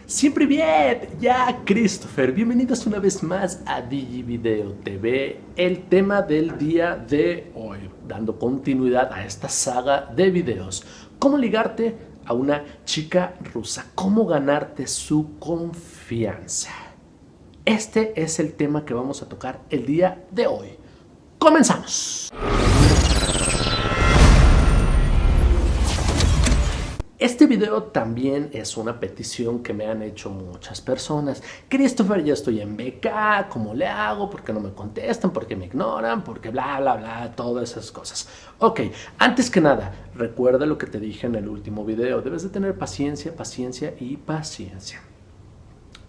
Siempre bien, ya Christopher, bienvenidos una vez más a DigiVideo TV, el tema del día de hoy, dando continuidad a esta saga de videos, cómo ligarte a una chica rusa, cómo ganarte su confianza. Este es el tema que vamos a tocar el día de hoy. ¡Comenzamos! Este video también es una petición que me han hecho muchas personas. Christopher, ya estoy en BK, ¿cómo le hago? ¿Por qué no me contestan? ¿Por qué me ignoran? ¿Por qué bla, bla, bla? Todas esas cosas. Ok, antes que nada, recuerda lo que te dije en el último video. Debes de tener paciencia, paciencia y paciencia.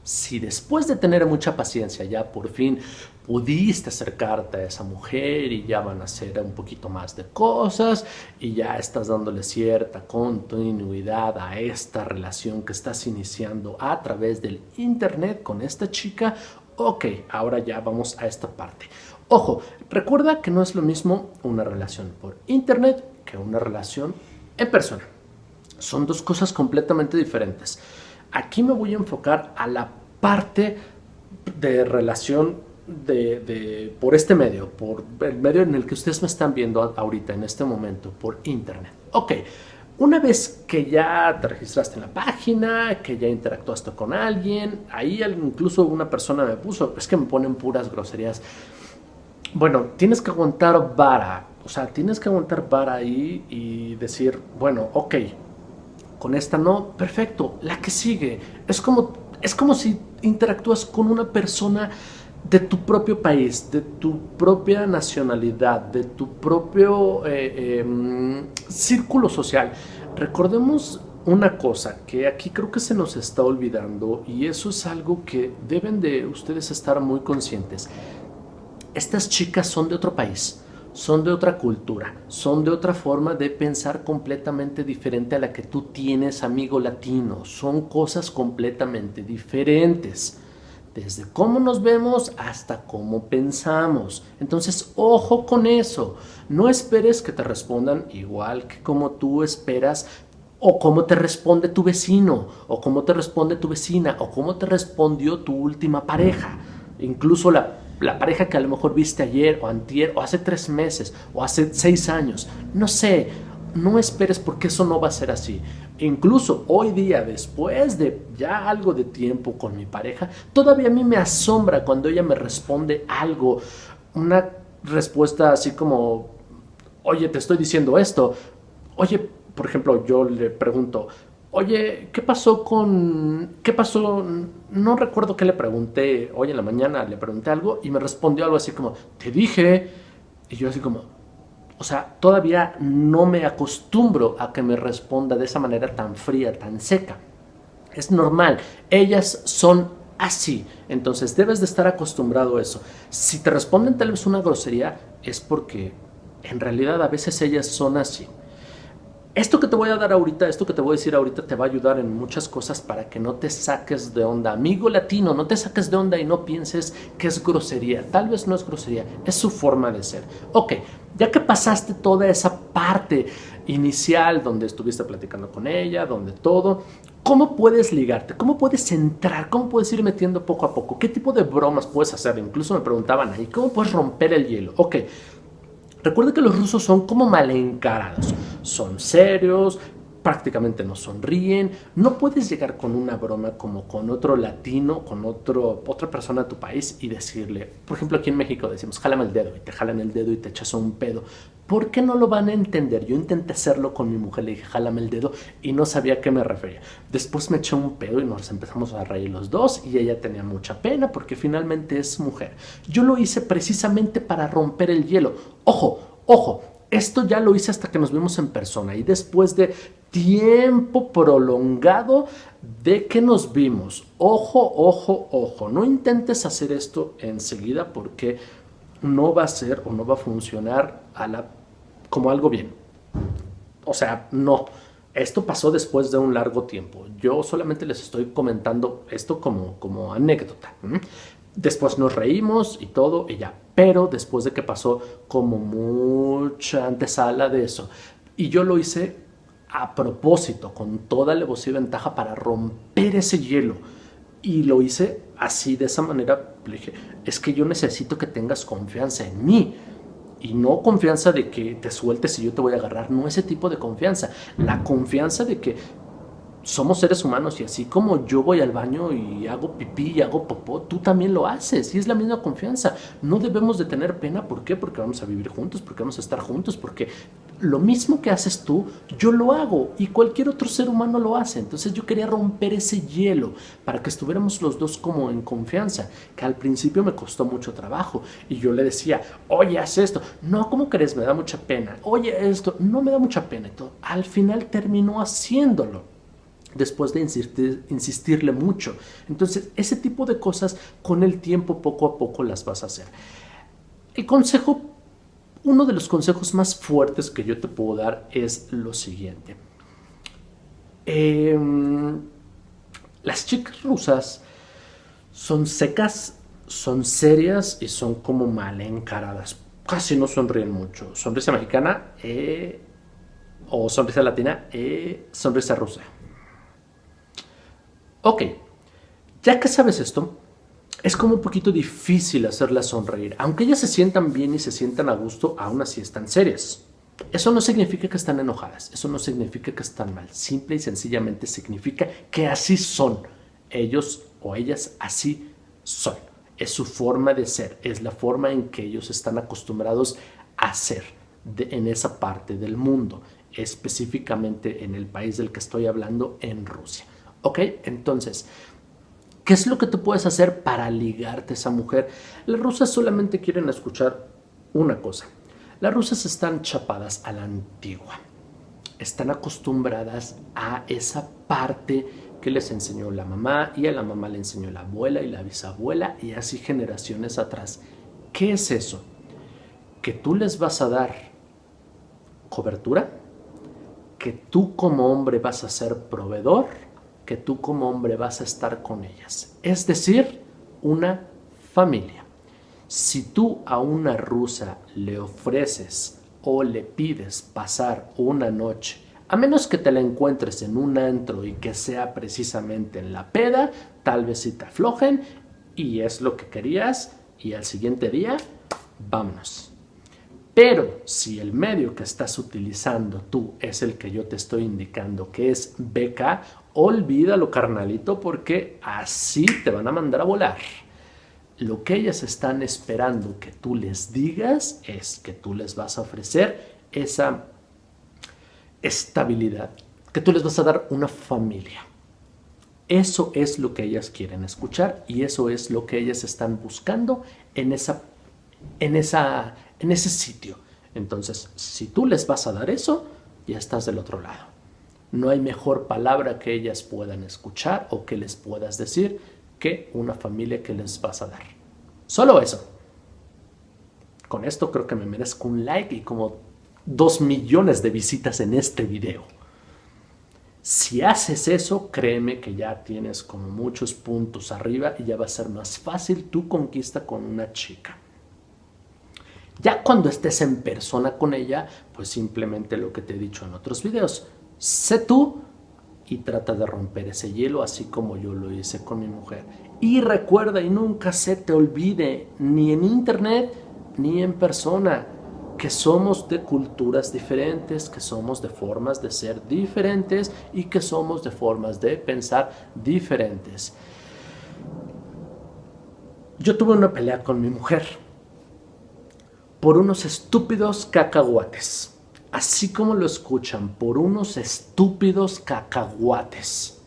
Si después de tener mucha paciencia ya por fin pudiste acercarte a esa mujer y ya van a hacer un poquito más de cosas y ya estás dándole cierta continuidad a esta relación que estás iniciando a través del internet con esta chica, ok, ahora ya vamos a esta parte. Ojo, recuerda que no es lo mismo una relación por internet que una relación en persona. Son dos cosas completamente diferentes. Aquí me voy a enfocar a la parte de relación por este medio, por el medio en el que ustedes me están viendo ahorita, en este momento, por internet. Ok, una vez que ya te registraste en la página, que ya interactuaste con alguien, ahí incluso una persona me puso, es que me ponen puras groserías. Bueno, tienes que aguantar vara, o sea, tienes que aguantar vara ahí y decir, bueno, ok, con esta no, perfecto, la que sigue. Es como si interactúas con una persona de tu propio país, de tu propia nacionalidad, de tu propio círculo social. Recordemos una cosa que aquí creo que se nos está olvidando y eso es algo que deben de ustedes estar muy conscientes. Estas chicas son de otro país. Son de otra cultura, son de otra forma de pensar completamente diferente a la que tú tienes, amigo latino. Son cosas completamente diferentes, desde cómo nos vemos hasta cómo pensamos. Entonces, ojo con eso. No esperes que te respondan igual que como tú esperas, o cómo te responde tu vecino, o cómo te responde tu vecina, o cómo te respondió tu última pareja. Incluso la pareja que a lo mejor viste ayer o antier o hace 3 meses o hace 6 años. No sé, no esperes porque eso no va a ser así. Incluso hoy día, después de ya algo de tiempo con mi pareja, todavía a mí me asombra cuando ella me responde algo. Una respuesta así como, oye, te estoy diciendo esto. Oye, por ejemplo, yo le pregunto, oye, ¿qué pasó? No recuerdo qué le pregunté hoy en la mañana, le pregunté algo y me respondió algo así como, te dije, y yo así como, o sea, todavía no me acostumbro a que me responda de esa manera tan fría, tan seca. Es normal, ellas son así, entonces debes de estar acostumbrado a eso. Si te responden tal vez una grosería, es porque en realidad a veces ellas son así. Esto que te voy a dar ahorita, esto que te voy a decir ahorita te va a ayudar en muchas cosas para que no te saques de onda. Amigo latino, no te saques de onda y no pienses que es grosería. Tal vez no es grosería, es su forma de ser. Ok, ya que pasaste toda esa parte inicial donde estuviste platicando con ella, donde todo, ¿cómo puedes ligarte? ¿Cómo puedes entrar? ¿Cómo puedes ir metiendo poco a poco? ¿Qué tipo de bromas puedes hacer? Incluso me preguntaban ahí, ¿cómo puedes romper el hielo? Ok. Recuerda que los rusos son como mal encarados, son serios, prácticamente no sonríen. No puedes llegar con una broma como con otro latino, con otra persona de tu país y decirle, por ejemplo aquí en México decimos, jálame el dedo y te jalan el dedo y te echas un pedo. ¿Por qué no lo van a entender? Yo intenté hacerlo con mi mujer, le dije, jálame el dedo y no sabía a qué me refería. Después me eché un pedo y nos empezamos a reír los dos y ella tenía mucha pena porque finalmente es mujer. Yo lo hice precisamente para romper el hielo. Ojo, ojo, esto ya lo hice hasta que nos vimos en persona y después de tiempo prolongado de que nos vimos. Ojo, ojo, ojo, no intentes hacer esto enseguida porque no va a ser o no va a funcionar como algo bien. O sea, no. Esto pasó después de un largo tiempo. Yo solamente les estoy comentando esto como anécdota. Después nos reímos y todo y ya. Pero después de que pasó como mucha antesala de eso. Y yo lo hice a propósito, con toda alevosía y ventaja para romper ese hielo. Y lo hice así, de esa manera. Le dije, es que yo necesito que tengas confianza en mí. Y no confianza de que te sueltes y yo te voy a agarrar. No ese tipo de confianza. La confianza de que somos seres humanos y así como yo voy al baño y hago pipí y hago popó, tú también lo haces y es la misma confianza. No debemos de tener pena. ¿Por qué? Porque vamos a vivir juntos, porque vamos a estar juntos, porque lo mismo que haces tú, yo lo hago y cualquier otro ser humano lo hace. Entonces yo quería romper ese hielo para que estuviéramos los dos como en confianza, que al principio me costó mucho trabajo y yo le decía, oye, haz esto. No, ¿cómo crees? Me da mucha pena. Oye, esto, no me da mucha pena y todo. Al final terminó haciéndolo después de insistirle mucho. Entonces, ese tipo de cosas con el tiempo, poco a poco las vas a hacer. El consejo, uno de los consejos más fuertes que yo te puedo dar es lo siguiente. Las chicas rusas son secas, son serias y son como mal encaradas. Casi no sonríen mucho. Sonrisa mexicana o sonrisa latina, sonrisa rusa. Ok, ya que sabes esto, es como un poquito difícil hacerlas sonreír. Aunque ellas se sientan bien y se sientan a gusto, aún así están serias. Eso no significa que están enojadas, eso no significa que están mal. Simple y sencillamente significa que así son. Ellos o ellas así son. Es su forma de ser, es la forma en que ellos están acostumbrados a ser en esa parte del mundo, específicamente en el país del que estoy hablando, en Rusia. Ok, entonces, ¿qué es lo que tú puedes hacer para ligarte a esa mujer? Las rusas solamente quieren escuchar una cosa. Las rusas están chapadas a la antigua. Están acostumbradas a esa parte que les enseñó la mamá y a la mamá le enseñó la abuela y la bisabuela y así generaciones atrás. ¿Qué es eso? Que tú les vas a dar cobertura, que tú como hombre vas a ser proveedor, que tú como hombre vas a estar con ellas. Es decir, una familia. Si tú a una rusa le ofreces o le pides pasar una noche, a menos que te la encuentres en un antro y que sea precisamente en la peda, tal vez si te aflojen y es lo que querías y al siguiente día, vámonos. Pero si el medio que estás utilizando tú es el que yo te estoy indicando, que es beca, olvídalo, carnalito, porque así te van a mandar a volar. Lo que ellas están esperando que tú les digas es que tú les vas a ofrecer esa estabilidad, que tú les vas a dar una familia. Eso es lo que ellas quieren escuchar y eso es lo que ellas están buscando en ese sitio. Entonces, si tú les vas a dar eso, ya estás del otro lado. No hay mejor palabra que ellas puedan escuchar o que les puedas decir que una familia que les vas a dar. Solo eso. Con esto creo que me merezco un like y como 2 millones de visitas en este video. Si haces eso, créeme que ya tienes como muchos puntos arriba y ya va a ser más fácil tu conquista con una chica. Ya cuando estés en persona con ella, pues simplemente lo que te he dicho en otros videos. Sé tú y trata de romper ese hielo así como yo lo hice con mi mujer. Y recuerda y nunca se te olvide, ni en internet ni en persona, que somos de culturas diferentes, que somos de formas de ser diferentes y que somos de formas de pensar diferentes. Yo tuve una pelea con mi mujer por unos estúpidos cacahuates. Así como lo escuchan, por unos estúpidos cacahuates.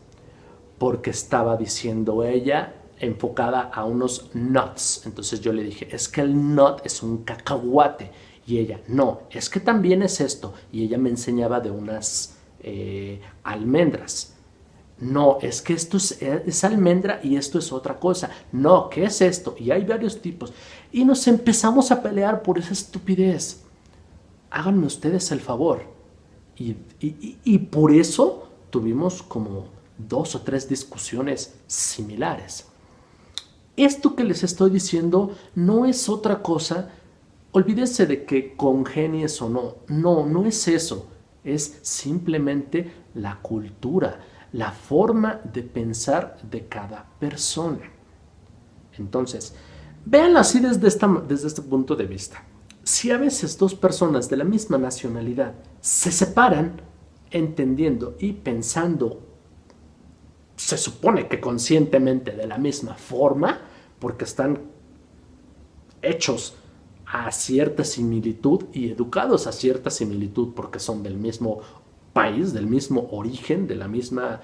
Porque estaba diciendo ella enfocada a unos nuts. Entonces yo le dije, es que el nut es un cacahuate. Y ella, no, es que también es esto. Y ella me enseñaba de unas almendras. No, es que esto es almendra y esto es otra cosa. No, ¿qué es esto? Y hay varios tipos. Y nos empezamos a pelear por esa estupidez. Háganme ustedes el favor. Y por eso tuvimos como 2 o 3 discusiones similares. Esto que les estoy diciendo no es otra cosa. Olvídense de que congenies o no. No, no es eso. es simplemente la cultura, la forma de pensar de cada persona. Entonces, véanlo así desde este punto de vista. Si a veces dos personas de la misma nacionalidad se separan entendiendo y pensando, se supone que conscientemente de la misma forma, porque están hechos a cierta similitud y educados a cierta similitud porque son del mismo país, del mismo origen, de la misma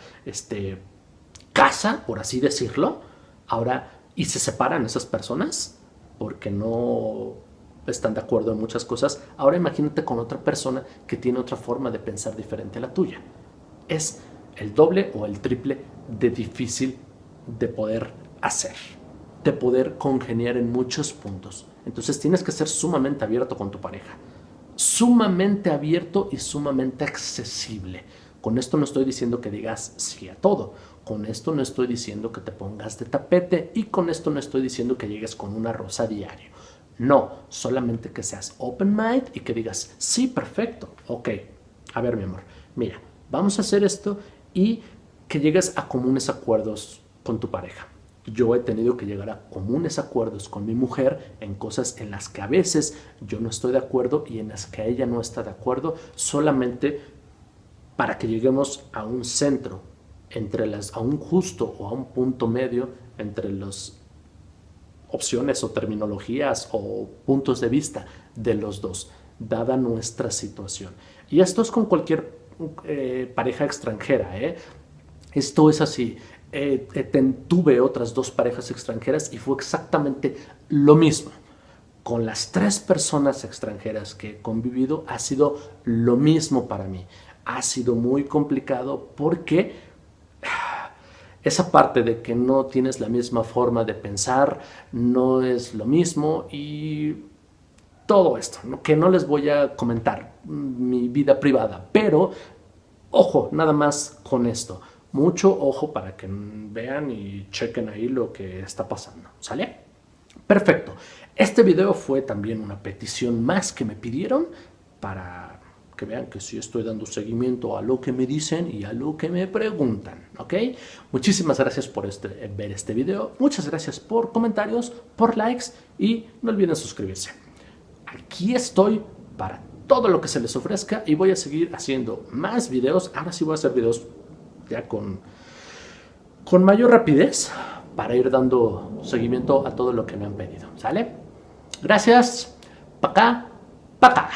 casa, por así decirlo. Ahora, y se separan esas personas porque no están de acuerdo en muchas cosas. Ahora imagínate con otra persona que tiene otra forma de pensar diferente a la tuya. Es el doble o el triple de difícil de poder hacer, de poder congeniar en muchos puntos. Entonces tienes que ser sumamente abierto con tu pareja, sumamente abierto y sumamente accesible. Con esto no estoy diciendo que digas sí a todo, con esto no estoy diciendo que te pongas de tapete y con esto no estoy diciendo que llegues con una rosa diario. No, solamente que seas open mind y que digas sí, perfecto, ok, a ver mi amor, mira, vamos a hacer esto y que llegues a comunes acuerdos con tu pareja. Yo he tenido que llegar a comunes acuerdos con mi mujer en cosas en las que a veces yo no estoy de acuerdo y en las que ella no está de acuerdo, solamente para que lleguemos a un centro, a un justo o a un punto medio entre las opciones o terminologías o puntos de vista de los dos, dada nuestra situación. Y esto es con cualquier pareja extranjera, ¿eh? Esto es así. Tuve otras 2 parejas extranjeras y fue exactamente lo mismo. Con las 3 personas extranjeras que he convivido ha sido lo mismo para mí. Ha sido muy complicado porque esa parte de que no tienes la misma forma de pensar no es lo mismo y todo esto, ¿no? Que no les voy a comentar mi vida privada, pero ojo, nada más con esto. Mucho ojo para que vean y chequen ahí lo que está pasando. ¿Sale? Perfecto. Este video fue también una petición más que me pidieron para que vean que sí estoy dando seguimiento a lo que me dicen y a lo que me preguntan. ¿Ok? Muchísimas gracias por ver este video. Muchas gracias por comentarios, por likes y no olviden suscribirse. Aquí estoy para todo lo que se les ofrezca y voy a seguir haciendo más videos. Ahora sí voy a hacer videos ya con mayor rapidez para ir dando seguimiento a todo lo que me han pedido. ¿Sale? Gracias. Pa' acá, pa' acá.